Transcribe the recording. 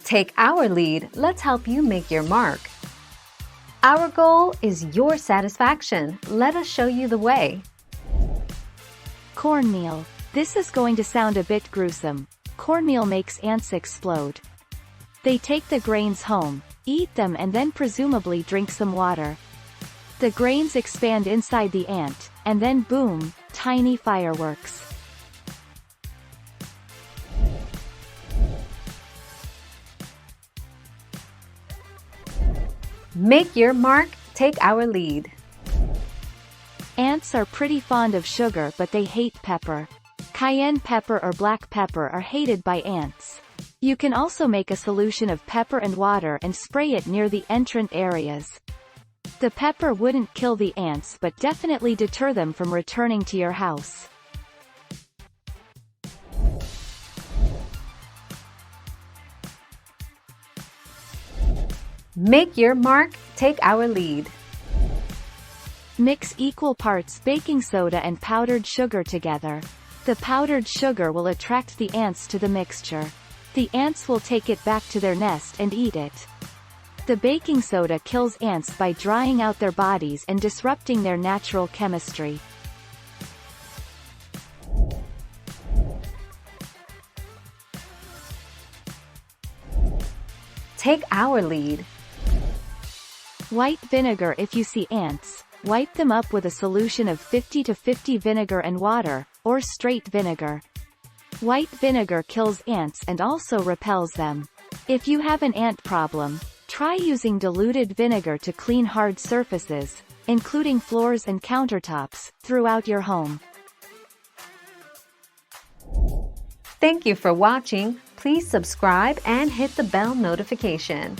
Take our lead, let's help you make your mark. Our goal is your satisfaction. Let us show you the way. Cornmeal. This is going to sound a bit gruesome. Cornmeal makes ants explode. They take the grains home, eat them and then presumably drink some water. The grains expand inside the ant, and then boom, tiny fireworks. Make your mark, take our lead. Ants are pretty fond of sugar but they hate pepper. Cayenne pepper or black pepper are hated by ants. You can also make a solution of pepper and water and spray it near the entrant areas. The pepper wouldn't kill the ants but definitely deter them from returning to your house. Make your mark, take our lead. Mix equal parts baking soda and powdered sugar together. The powdered sugar will attract the ants to the mixture. The ants will take it back to their nest and eat it. The baking soda kills ants by drying out their bodies and disrupting their natural chemistry. Take our lead. White vinegar. If you see ants, wipe them up with a solution of 50-50 vinegar and water, or straight vinegar. White vinegar kills ants and also repels them. If you have an ant problem, try using diluted vinegar to clean hard surfaces, including floors and countertops, throughout your home. Thank you for watching. Please subscribe and hit the bell notification.